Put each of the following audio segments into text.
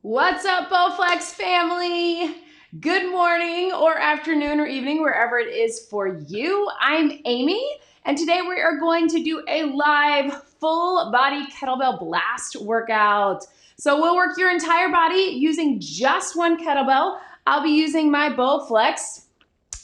What's up, Bowflex family? Good morning or afternoon or evening, wherever it is for you. I'm Amy, and today we are going to do a live full body kettlebell blast workout. So we'll work your entire body using just one kettlebell. I'll be using my Bowflex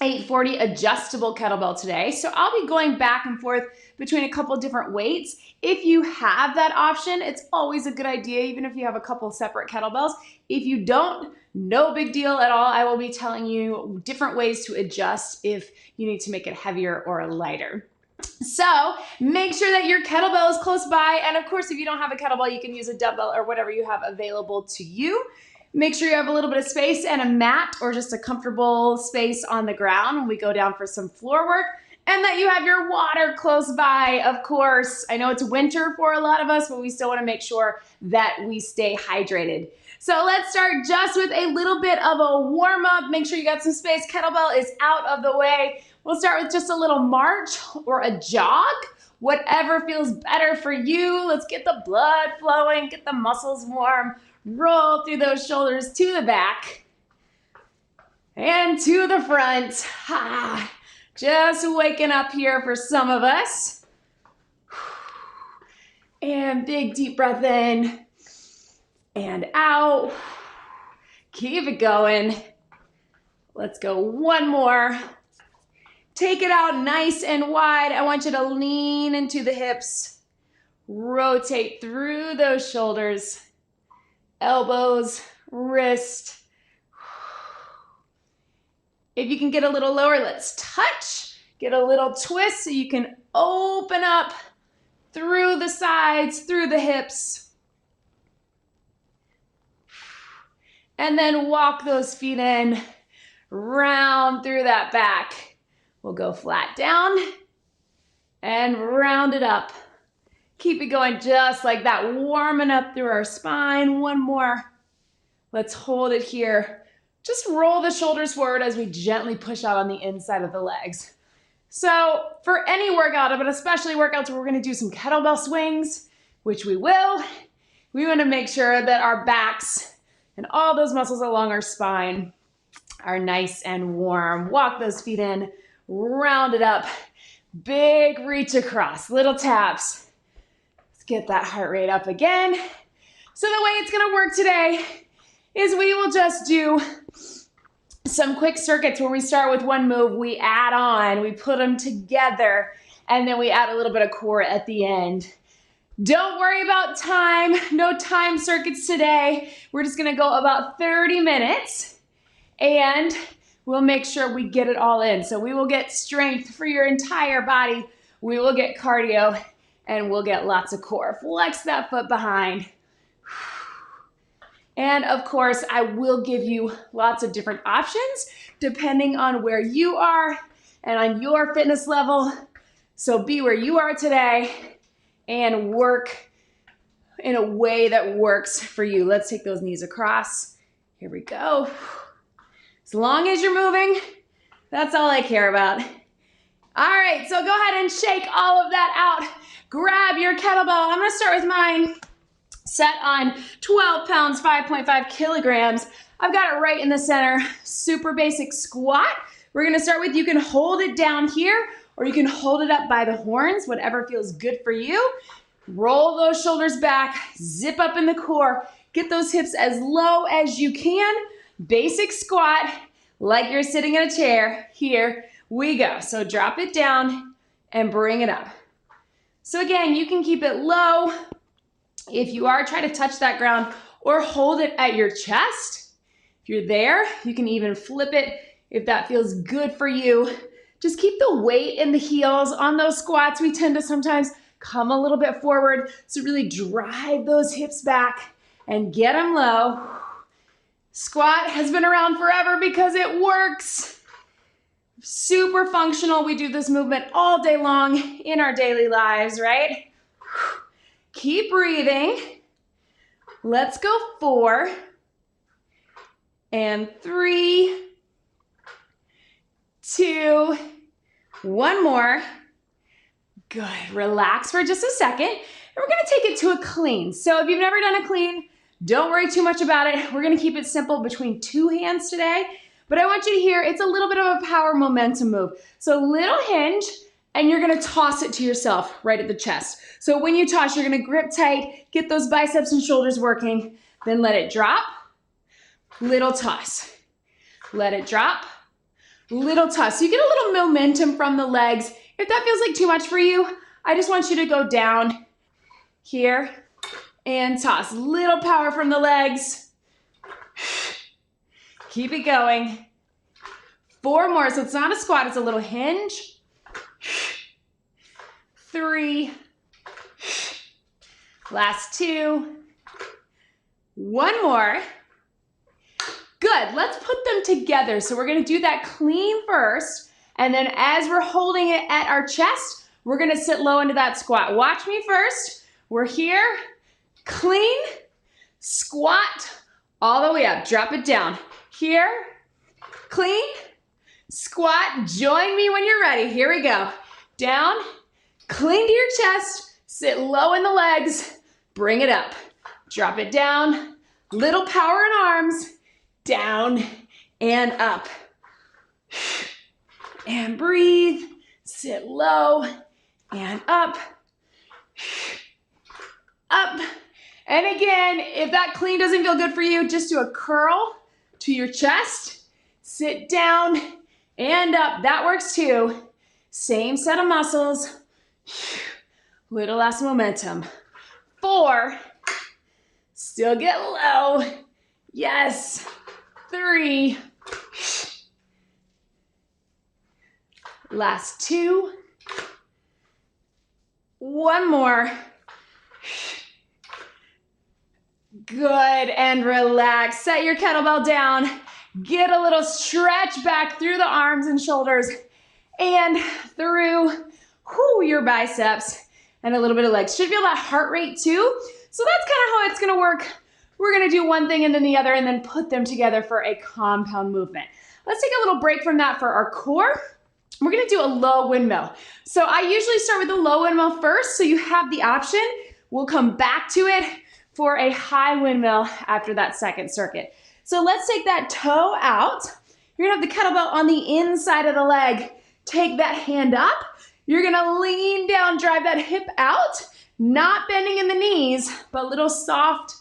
840 adjustable kettlebell today. So I'll be going back and forth between a couple different weights. If you have that option, it's always a good idea, even if you have a couple separate kettlebells. If you don't, no big deal at all. I will be telling you different ways to adjust if you need to make it heavier or lighter. So make sure that your kettlebell is close by. And of course, if you don't have a kettlebell, you can use a dumbbell or whatever you have available to you. Make sure you have a little bit of space and a mat or just a comfortable space on the ground when we go down for some floor work, and that you have your water close by, of course. I know it's winter for a lot of us, but we still want to make sure that we stay hydrated. So let's start just with a little bit of a warm up. Make sure you got some space. Kettlebell is out of the way. We'll start with just a little march or a jog, whatever feels better for you. Let's get the blood flowing, get the muscles warm. Roll through those shoulders to the back and to the front. Just waking up here for some of us. And big deep breath in and out. Keep it going. Let's go one more. Take it out nice and wide. I want you to lean into the hips. Rotate through those shoulders. Elbows, wrist. If you can get a little lower, let's touch. Get a little twist so you can open up through the sides, through the hips. And then walk those feet in, round through that back. We'll go flat down and round it up. Keep it going just like that, warming up through our spine. One more. Let's hold it here. Just roll the shoulders forward as we gently push out on the inside of the legs. So for any workout, but especially workouts where we're going to do some kettlebell swings, which we will, we want to make sure that our backs and all those muscles along our spine are nice and warm. Walk those feet in, round it up, big reach across, little taps. Get that heart rate up again. So the way it's gonna work today is we will just do some quick circuits where we start with one move, we add on, we put them together, and then we add a little bit of core at the end. Don't worry about time, no time circuits today. We're just gonna go about 30 minutes and we'll make sure we get it all in. So we will get strength for your entire body. We will get cardio. And we'll get lots of core. Flex that foot behind. And of course, I will give you lots of different options depending on where you are and on your fitness level. So be where you are today and work in a way that works for you. Let's take those knees across. Here we go. As long as you're moving, that's all I care about. All right, so go ahead and shake all of that out. Grab your kettlebell. I'm gonna start with mine set on 12 pounds, 5.5 kilograms. I've got it right in the center. Super basic squat. We're gonna start with, you can hold it down here or you can hold it up by the horns, whatever feels good for you. Roll those shoulders back, zip up in the core. Get those hips as low as you can. Basic squat, like you're sitting in a chair. Here we go. So drop it down and bring it up. So again, you can keep it low if you are trying to touch that ground or hold it at your chest. If you're there, you can even flip it if that feels good for you. Just keep the weight in the heels. On those squats, we tend to sometimes come a little bit forward. So really drive those hips back and get them low. Squat has been around forever because it works. Super functional. We do this movement all day long in our daily lives, right? Keep breathing. Let's go 4 and 3, 2, one more. Good. Relax for just a second. And we're going to take it to a clean. So if you've never done a clean, Don't worry too much about it. We're gonna keep it simple between 2 hands today, but I want you to hear it's a little bit of a power momentum move. So little hinge, and you're gonna toss it to yourself right at the chest. So when you toss, you're gonna grip tight, get those biceps and shoulders working, then let it drop, little toss. Let it drop, little toss. So you get a little momentum from the legs. If that feels like too much for you, I just want you to go down here and toss. Little power from the legs. Keep it going. 4 more, so it's not a squat, it's a little hinge. 3. Last 2. 1 more. Good, let's put them together. So we're gonna do that clean first, and then as we're holding it at our chest, we're gonna sit low into that squat. Watch me first. We're here, clean, squat, all the way up. Drop it down. Here, clean, squat. Join me when you're ready. Here we go. Down, clean to your chest, sit low in the legs, bring it up. Drop it down, little power in arms, down and up. And breathe, sit low and up. Up. And again, if that clean doesn't feel good for you, just do a curl to your chest, sit down and up. That works too. Same set of muscles. Little less momentum. 4. Still get low. Yes. 3. Last 2. 1 more. Good, and relax. Set your kettlebell down. Get a little stretch back through the arms and shoulders and through your biceps and a little bit of legs. Should feel that heart rate too. So that's kind of how it's gonna work. We're gonna do one thing and then the other and then put them together for a compound movement. Let's take a little break from that for our core. We're gonna do a low windmill. So I usually start with the low windmill first, so you have the option. We'll come back to it for a high windmill after that second circuit. So let's take that toe out. You're gonna have the kettlebell on the inside of the leg. Take that hand up. You're gonna lean down, drive that hip out, not bending in the knees, but little soft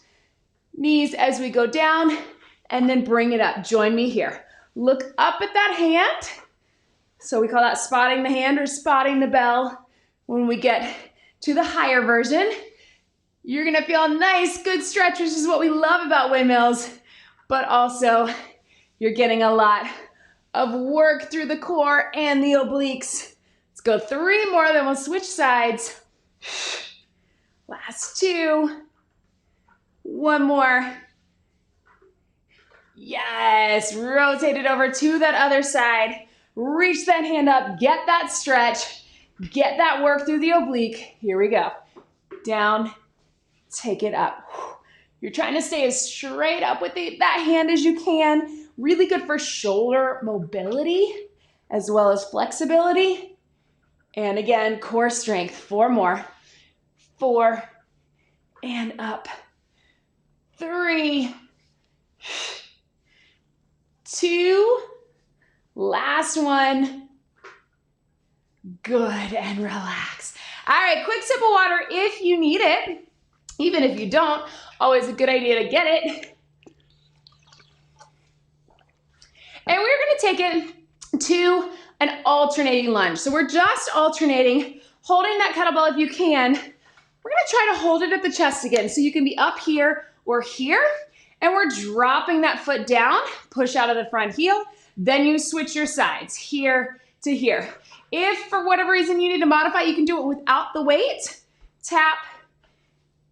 knees as we go down and then bring it up. Join me here. Look up at that hand. So we call that spotting the hand or spotting the bell. When we get to the higher version, you're gonna feel a nice, good stretch, which is what we love about windmills, but also you're getting a lot of work through the core and the obliques. Let's go 3 more, then we'll switch sides. Last 2. 1 more. Yes, rotate it over to that other side. Reach that hand up, get that stretch, get that work through the oblique. Here we go. Down, take it up. You're trying to stay as straight up with that hand as you can. Really good for shoulder mobility as well as flexibility. And again, core strength. 4 more. 4 and up. 3, 2, last one. Good, and relax. All right, quick sip of water if you need it. Even if you don't, always a good idea to get it. And we're gonna take it to an alternating lunge. So we're just alternating, holding that kettlebell if you can. We're gonna try to hold it at the chest again. So you can be up here or here, and we're dropping that foot down, push out of the front heel, then you switch your sides, here to here. If for whatever reason you need to modify, you can do it without the weight, tap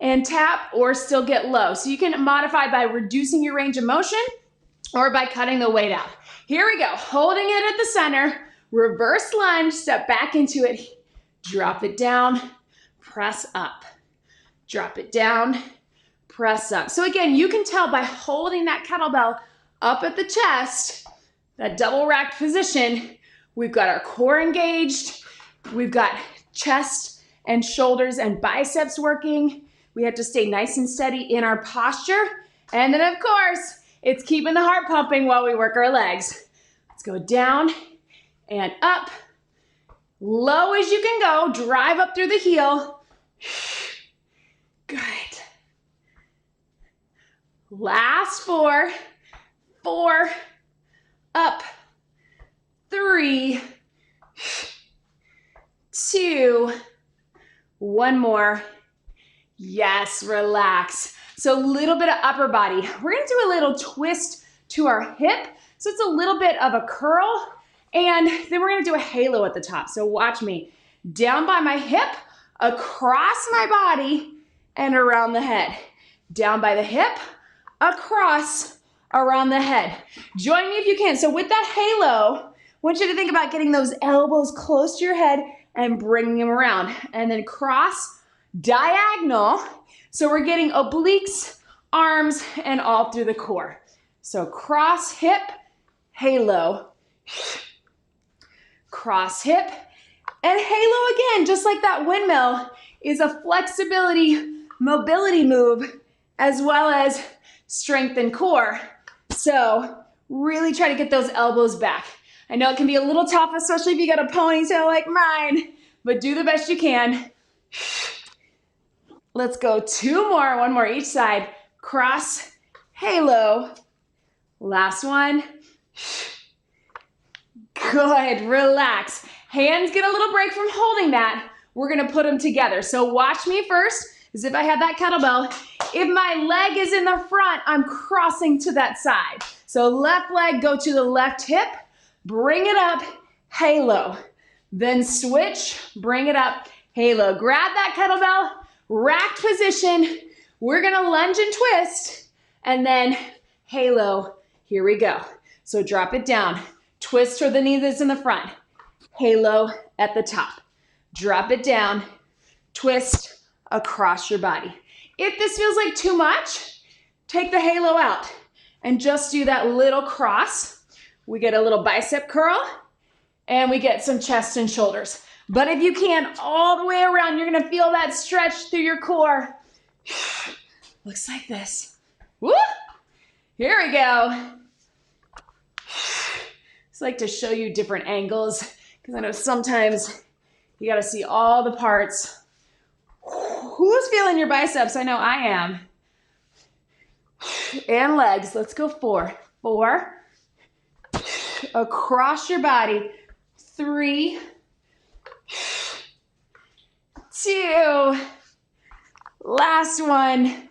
and tap, or still get low. So you can modify by reducing your range of motion or by cutting the weight out. Here we go, holding it at the center, reverse lunge, step back into it, drop it down, press up, drop it down, press up. So again, you can tell by holding that kettlebell up at the chest, that double racked position, we've got our core engaged, we've got chest and shoulders and biceps working, We have to stay nice and steady in our posture. And then of course, it's keeping the heart pumping while we work our legs. Let's go down and up. Low as you can go, drive up through the heel. Good. Last 4, 4, up, 3, 2, 1 more. Yes, relax. So a little bit of upper body. We're gonna do a little twist to our hip. So it's a little bit of a curl, and then we're gonna do a halo at the top. So watch me. Down by my hip, across my body, and around the head. Down by the hip, across, around the head. Join me if you can. So with that halo, I want you to think about getting those elbows close to your head and bringing them around. And then cross, diagonal. So we're getting obliques, arms, and all through the core. So cross, hip, halo. Cross, hip, and halo again, just like that windmill, is a flexibility, mobility move, as well as strength and core. So really try to get those elbows back. I know it can be a little tough, especially if you got a ponytail like mine, but do the best you can. Let's go 2 more, 1 more each side. Cross, halo. Last one. Good, relax. Hands get a little break from holding that. We're gonna put them together. So watch me first, as if I have that kettlebell. If my leg is in the front, I'm crossing to that side. So left leg, go to the left hip, bring it up, halo. Then switch, bring it up, halo. Grab that kettlebell, rack position. We're gonna lunge and twist, and then halo. Here we go. So drop it down. Twist toward the knee that's in the front. Halo at the top. Drop it down. Twist across your body. If this feels like too much, take the halo out and just do that little cross. We get a little bicep curl and we get some chest and shoulders. But if you can, all the way around, you're gonna feel that stretch through your core. Looks like this. Woo! Here we go. Just like to show you different angles, because I know sometimes you gotta see all the parts. Who's feeling your biceps? I know I am. And legs. Let's go 4. 4. Across your body. 3. 2. Last one.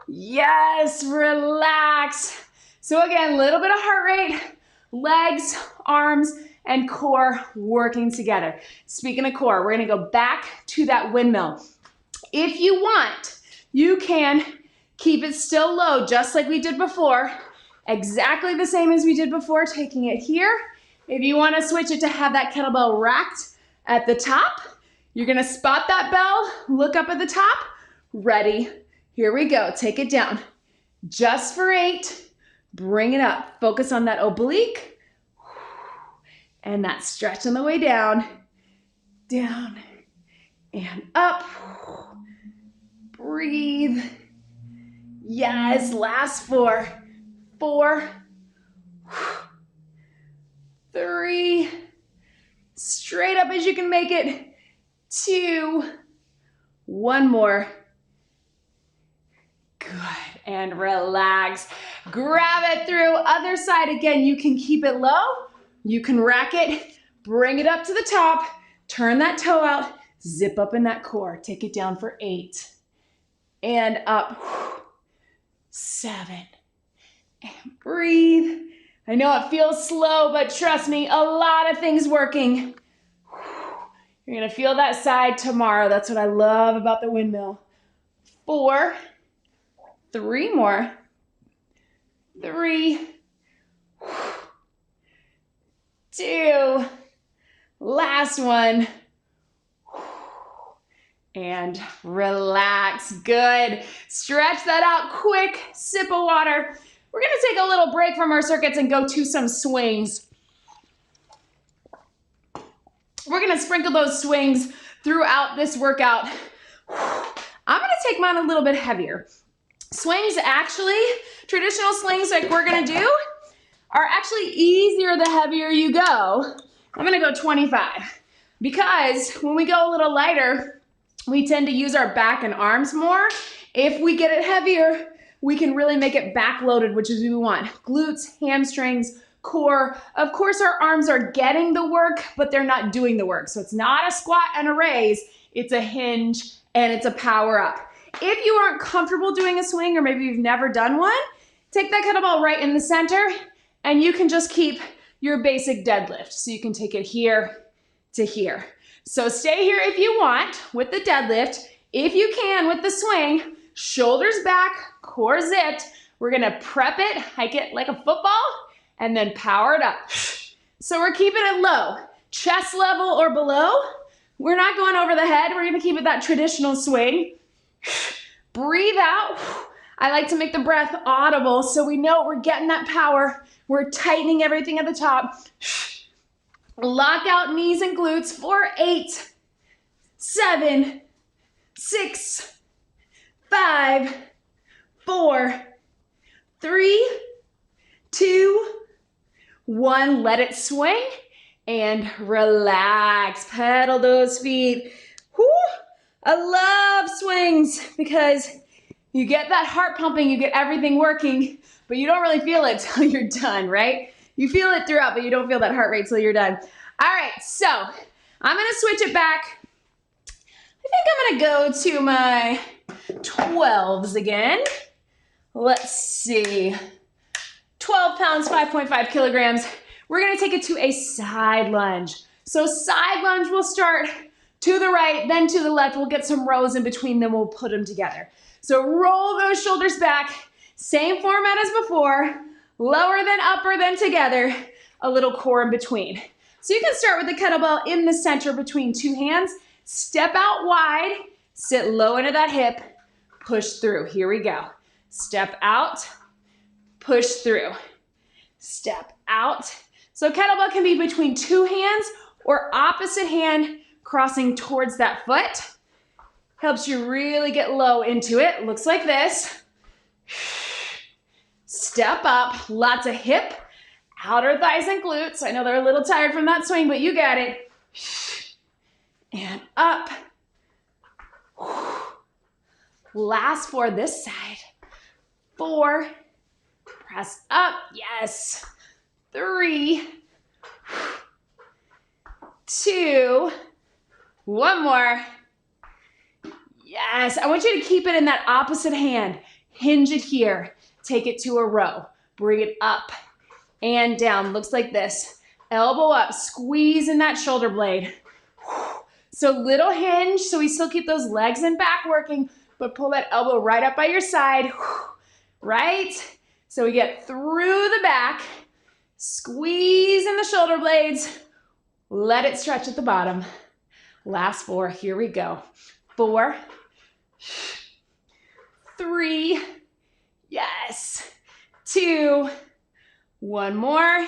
Yes, relax. So again, a little bit of heart rate, legs, arms, and core working together. Speaking of core, we're gonna go back to that windmill. If you want, you can keep it still low, just like we did before, exactly the same as we did before, taking it here. If you wanna switch it to have that kettlebell racked at the top, you're gonna spot that bell, look up at the top, ready. Here we go, take it down. Just for 8. Bring it up. Focus on that oblique and that stretch on the way down, down and up. Breathe. Yes, last 4. 4. 3. Straight up as you can make it. 2. 1 more. Good, and relax. Grab it through, other side. Again, you can keep it low, you can rack it, bring it up to the top, turn that toe out, zip up in that core. Take it down for 8, and up, 7, and breathe. I know it feels slow, but trust me, a lot of things working. You're gonna feel that side tomorrow. That's what I love about the windmill. 4, 3 more. 3, 2, last one. And relax. Good. Stretch that out. Quick sip of water. We're gonna take a little break from our circuits and go to some swings. We're gonna sprinkle those swings throughout this workout. I'm gonna take mine a little bit heavier. Swings actually, traditional slings like we're gonna do, are actually easier the heavier you go. I'm gonna go 25 because when we go a little lighter, we tend to use our back and arms more. If we get it heavier, we can really make it back loaded, which is what we want. Glutes, hamstrings, core. Of course, our arms are getting the work, but they're not doing the work. So it's not a squat and a raise, it's a hinge and it's a power up. If you aren't comfortable doing a swing, or maybe you've never done one, take that kettlebell right in the center and you can just keep your basic deadlift. So you can take it here to here. So stay here if you want with the deadlift. If you can with the swing, shoulders back, core zipped. We're gonna prep it, hike it like a football, and then power it up. So we're keeping it low, chest level or below. We're not going over the head. We're gonna keep it that traditional swing. Breathe out. I like to make the breath audible so we know we're getting that power. We're tightening everything at the top. Lock out knees and glutes for 8, 7, 6, 5, 4, 3, 2, 1. Let it swing and relax. Pedal those feet. Whew. I love swings because you get that heart pumping, you get everything working, but you don't really feel it till you're done, right? You feel it throughout, but you don't feel that heart rate till you're done. All right, so I'm gonna switch it back. I think I'm gonna go to my 12s again. Let's see. 12 pounds, 5.5 kilograms. We're gonna take it to a side lunge. So side lunge, we'll start to the right, then to the left. We'll get some rows in between, then we'll put them together. So roll those shoulders back. Same format as before. Lower then upper, then together. A little core in between. So you can start with the kettlebell in the center between two hands. Step out wide. Sit low into that hip. Push through. Here we go. Step out. Push through. Step out. So kettlebell can be between two hands or opposite hand crossing towards that foot. Helps you really get low into it. Looks like this. Step up, lots of hip, outer thighs and glutes. I know they're a little tired from that swing, but you got it. And up. Last 4 this side. 4, press up, yes. 3, 2, 1 more. Yes, I want you to keep it in that opposite hand. Hinge it here. Take it to a row. Bring it up and down. Looks like this. Elbow up, squeeze in that shoulder blade. So little hinge, so we still keep those legs and back working, but pull that elbow right up by your side. Right? So we get through the back, squeeze in the shoulder blades, let it stretch at the bottom. Last 4, here we go. 4, 3, yes, 2, 1 more.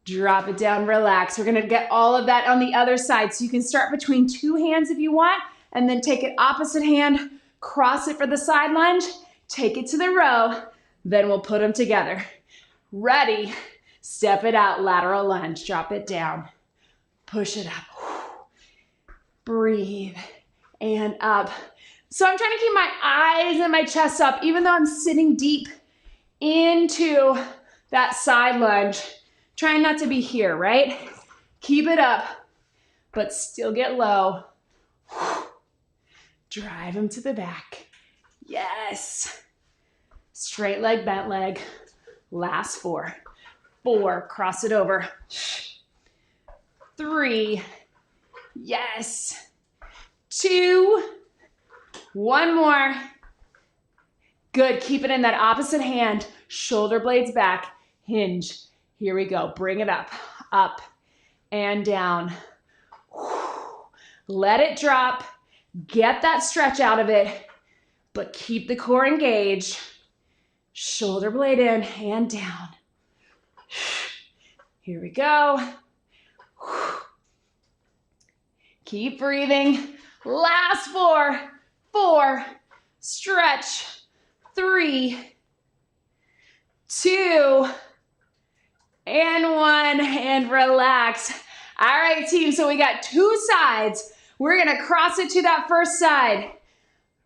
Drop it down, relax. We're gonna get all of that on the other side. So you can start between two hands if you want, and then take it opposite hand, cross it for the side lunge, take it to the row, then we'll put them together. Ready, step it out, lateral lunge, drop it down, push it up, breathe, and up. So I'm trying to keep my eyes and my chest up, even though I'm sitting deep into that side lunge. Trying not to be here, right? Keep it up, but still get low. Drive them to the back. Yes. Straight leg, bent leg. Last 4. 4, cross it over. 3, yes. 2, 1 more. Good, keep it in that opposite hand. Shoulder blades back, hinge. Here we go, bring it up and down. Let it drop, get that stretch out of it, but keep the core engaged. Shoulder blade in and down. Here we go. Keep breathing. Last 4, 4, stretch, 3, 2, and 1, and relax. All right, team, so we got 2 sides. We're gonna cross it to that first side.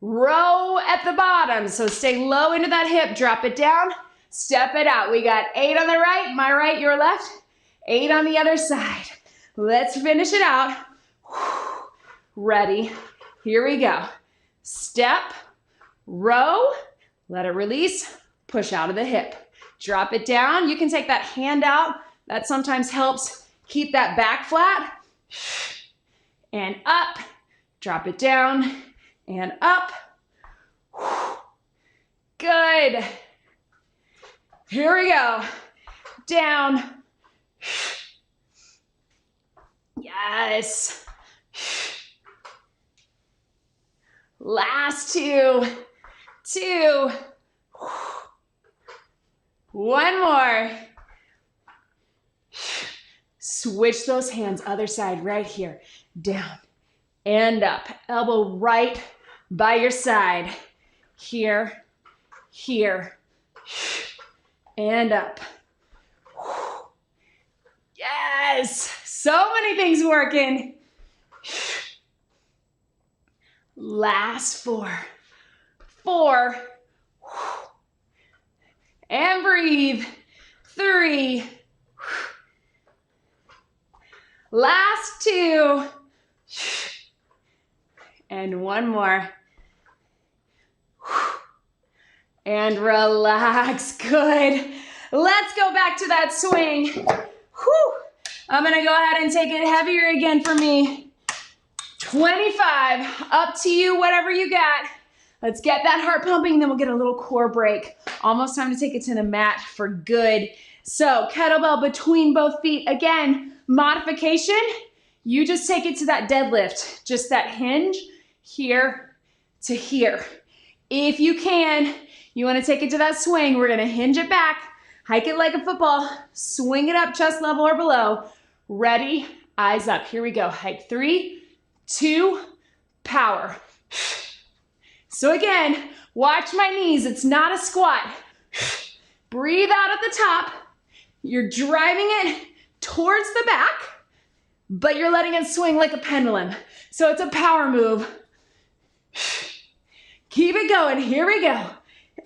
Row at the bottom, so stay low into that hip, drop it down, step it out. We got 8 on the right, my right, your left, 8 on the other side. Let's finish it out. Ready, here we go. Step, row, let it release, push out of the hip. Drop it down, you can take that hand out, that sometimes helps keep that back flat. And up, drop it down, and up. Good. Here we go. Down. Yes. Last 2. 2. 1 more. Switch those hands, other side right here. Down and up. Elbow right by your side. Here, here, and up. Yes, so many things working. Last 4, 4, and breathe. 3, last 2, and 1 more. And relax, good. Let's go back to that swing. Whew. I'm gonna go ahead and take it heavier again for me. 25, up to you, whatever you got. Let's get that heart pumping, then we'll get a little core break. Almost time to take it to the mat for good. So kettlebell between both feet. Again, modification, you just take it to that deadlift, just that hinge here to here. If you can, you want to take it to that swing, we're going to hinge it back, hike it like a football, swing it up chest level or below. Ready, eyes up. Here we go. Hike 3, 2, power. So again, watch my knees. It's not a squat. Breathe out at the top. You're driving it towards the back, but you're letting it swing like a pendulum. So it's a power move. Keep it going. Here we go.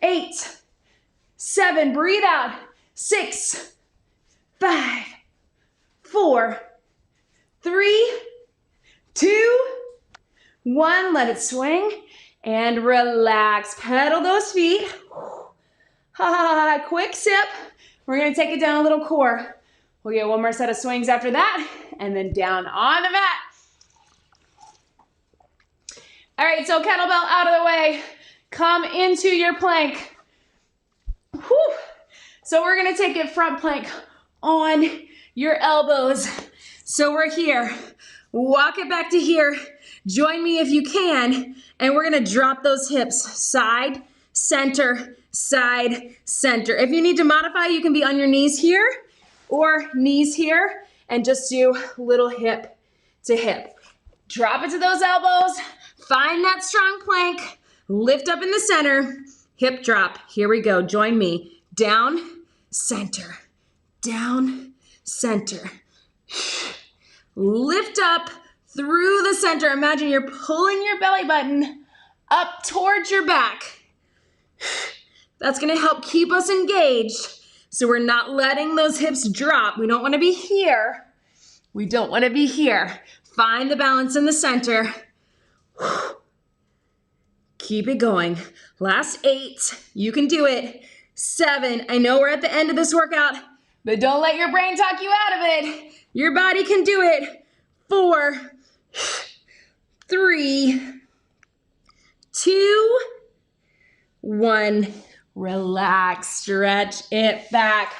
8, 7, breathe out. 6, 5, 4, 3, 2, 1. Let it swing and relax. Pedal those feet. Quick sip. We're going to take it down a little core. We'll get 1 more set of swings after that, and then down on the mat. All right, so kettlebell out of the way. Come into your plank. Whew. So we're gonna take it front plank on your elbows. So we're here. Walk it back to here. Join me if you can. And we're gonna drop those hips. Side, center, side, center. If you need to modify, you can be on your knees here or knees here and just do little hip to hip. Drop it to those elbows. Find that strong plank. Lift up in the center. Hip drop. Here we go. Join me. Down, center. Down, center. Lift up through the center. Imagine you're pulling your belly button up towards your back. That's going to help keep us engaged so we're not letting those hips drop. We don't want to be here. We don't want to be here. Find the balance in the center. Keep it going. Last 8. You can do it. 7. I know we're at the end of this workout, but don't let your brain talk you out of it. Your body can do it. 4, 3, 2, 1. Relax. Stretch it back.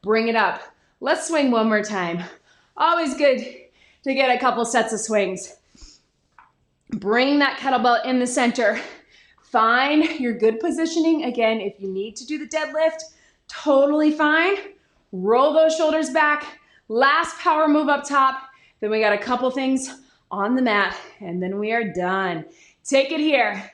Bring it up. Let's swing 1 more time. Always good to get a couple sets of swings. Bring that kettlebell in the center. Find your good positioning. Again, if you need to do the deadlift, totally fine. Roll those shoulders back. Last power move up top. Then we got a couple things on the mat, and then we are done. Take it here.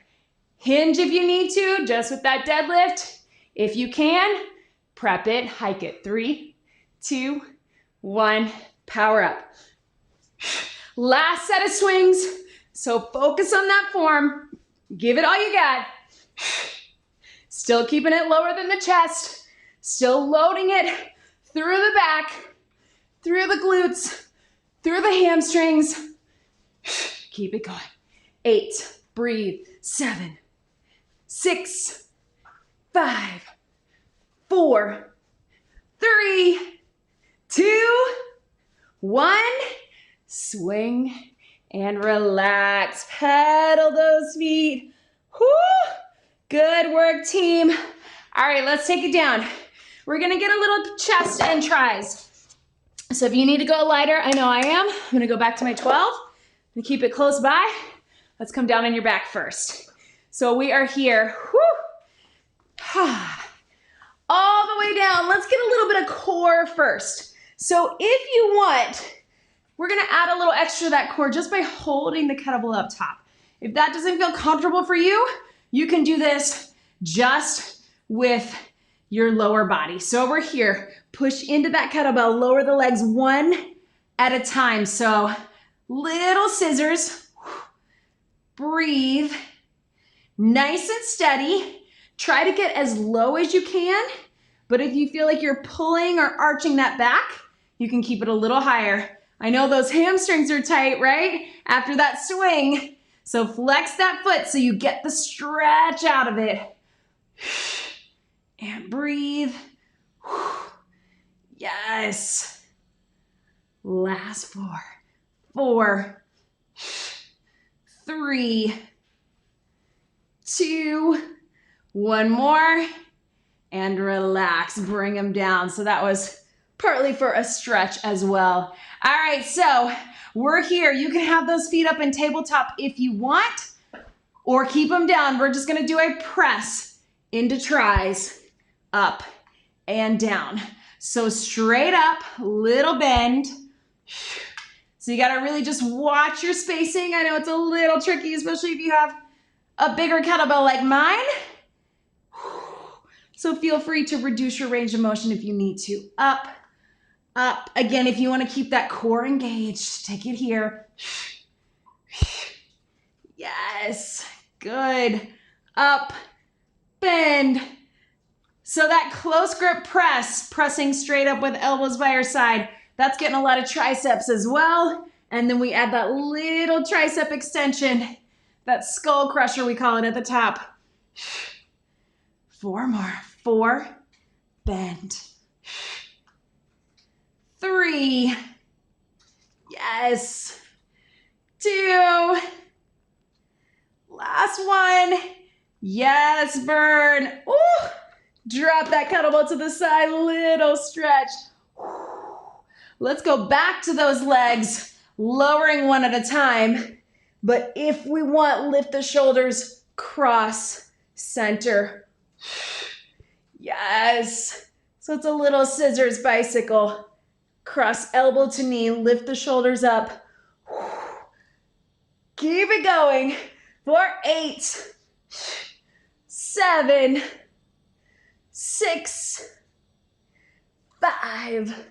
Hinge if you need to, just with that deadlift. If you can, prep it, hike it. 3, 2, 1, power up. Last set of swings, so focus on that form. Give it all you got. Still keeping it lower than the chest. Still loading it through the back, through the glutes, through the hamstrings. Keep it going. 8, breathe. 7, 6, 5, 4, 3, 2, 1. Swing and relax. Pedal those feet. Whoo! Good work, team. All right, let's take it down. We're gonna get a little chest and tries. So if you need to go lighter, I know I am. I'm gonna go back to my 12 and keep it close by. Let's come down on your back first. So we are here. Whoo! All the way down. Let's get a little bit of core first. So if you want, we're gonna add a little extra to that core just by holding the kettlebell up top. If that doesn't feel comfortable for you, you can do this just with your lower body. So over here, push into that kettlebell, lower the legs one at a time. So little scissors, breathe, nice and steady. Try to get as low as you can, but if you feel like you're pulling or arching that back, you can keep it a little higher. I know those hamstrings are tight, right? After that swing. So flex that foot so you get the stretch out of it. And breathe. Yes. Last 4, 4, 3, 2, 1 more. And relax, bring them down. So that was partly for a stretch as well. All right, so we're here. You can have those feet up in tabletop if you want, or keep them down. We're just gonna do a press into tries, up and down. So straight up, little bend. So you gotta really just watch your spacing. I know it's a little tricky, especially if you have a bigger kettlebell like mine. So feel free to reduce your range of motion if you need to. Up, up. Again, if you want to keep that core engaged, take it here. Yes, good. Up, bend. So that close grip press, pressing straight up with elbows by your side, that's getting a lot of triceps as well. And then we add that little tricep extension, that skull crusher we call it at the top. 4 more. 4, bend. 3, yes. 2, last 1, yes, burn. Ooh. Drop that kettlebell to the side, little stretch. Let's go back to those legs, lowering one at a time. But if we want, lift the shoulders, cross, center. Yes. So it's a little scissors bicycle. Cross elbow to knee, lift the shoulders up. Keep it going for 8, 7, 6, 5,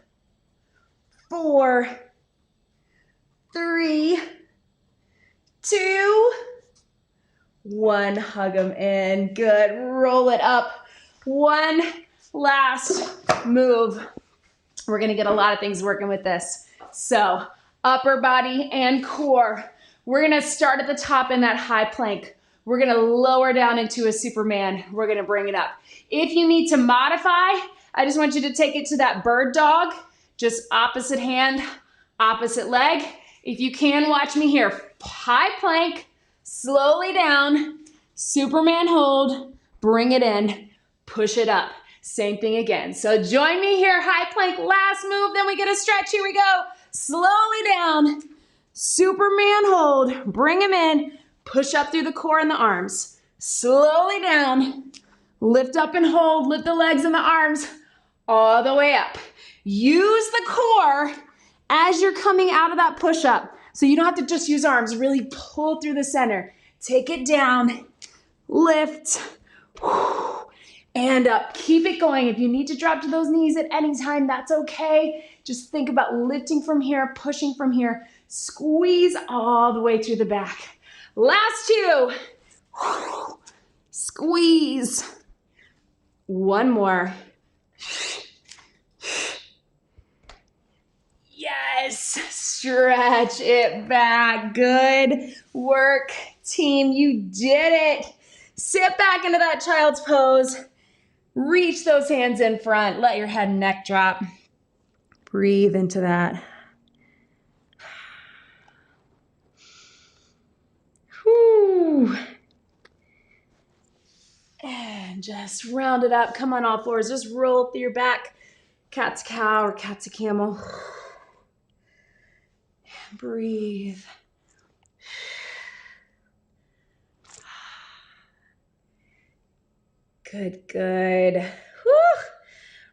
4, 3, 2, 1. Hug them in. Good. Roll it up. One last move. We're going to get a lot of things working with this. So upper body and core. We're going to start at the top in that high plank. We're going to lower down into a Superman. We're going to bring it up. If you need to modify, I just want you to take it to that bird dog. Just opposite hand, opposite leg. If you can, watch me here. High plank, slowly down, Superman hold, bring it in, push it up. Same thing again. So join me here, high plank, last move, then we get a stretch. Here we go. Slowly down, Superman hold, bring him in, push up through the core and the arms. Slowly down, lift up and hold, lift the legs and the arms all the way up. Use the core as you're coming out of that push-up. So you don't have to just use arms. Really pull through the center. Take it down. Lift. And up. Keep it going. If you need to drop to those knees at any time, that's okay. Just think about lifting from here, pushing from here. Squeeze all the way through the back. Last two. Squeeze. One more. Yes. Stretch it back. Good work, team. You did it. Sit back into that child's pose. Reach those hands in front. Let your head and neck drop. Breathe into that. Whew. And just round it up. Come on all fours. Just roll through your back. Cat to cow or cat to camel. Breathe. Good, good. Whew.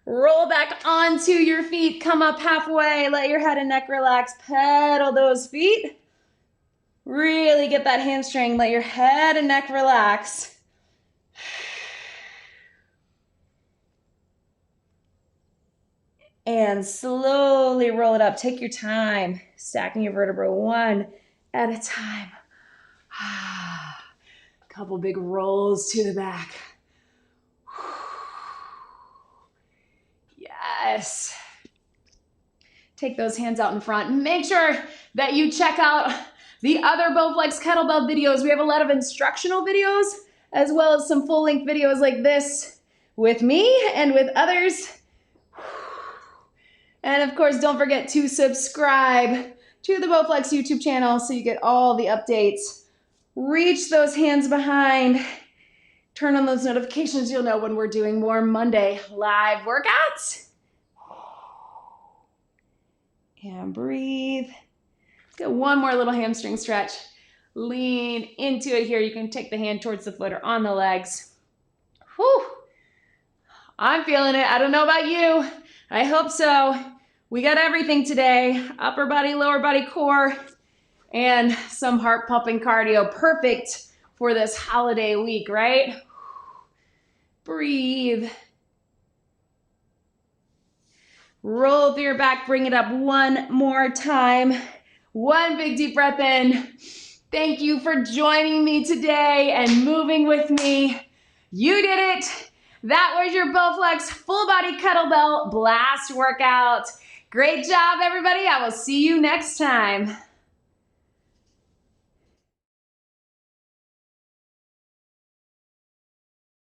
Roll back onto your feet. Come up halfway. Let your head and neck relax. Pedal those feet. Really get that hamstring. Let your head and neck relax. And slowly roll it up. Take your time. Stacking your vertebrae one at a time. Couple big rolls to the back. Yes. Take those hands out in front. Make sure that you check out the other Bowflex kettlebell videos. We have a lot of instructional videos as well as some full-length videos like this with me and with others. And of course, don't forget to subscribe to the Bowflex YouTube channel so you get all the updates. Reach those hands behind. Turn on those notifications. You'll know when we're doing more Monday live workouts. And breathe. Let's get one more little hamstring stretch. Lean into it here. You can take the hand towards the foot or on the legs. Whew. I'm feeling it. I don't know about you. I hope so. We got everything today. Upper body, lower body, core, and some heart pumping cardio. Perfect for this holiday week, right? Breathe. Roll through your back, bring it up one more time. One big deep breath in. Thank you for joining me today and moving with me. You did it. That was your Bowflex full body kettlebell blast workout. Great job, everybody. I will see you next time.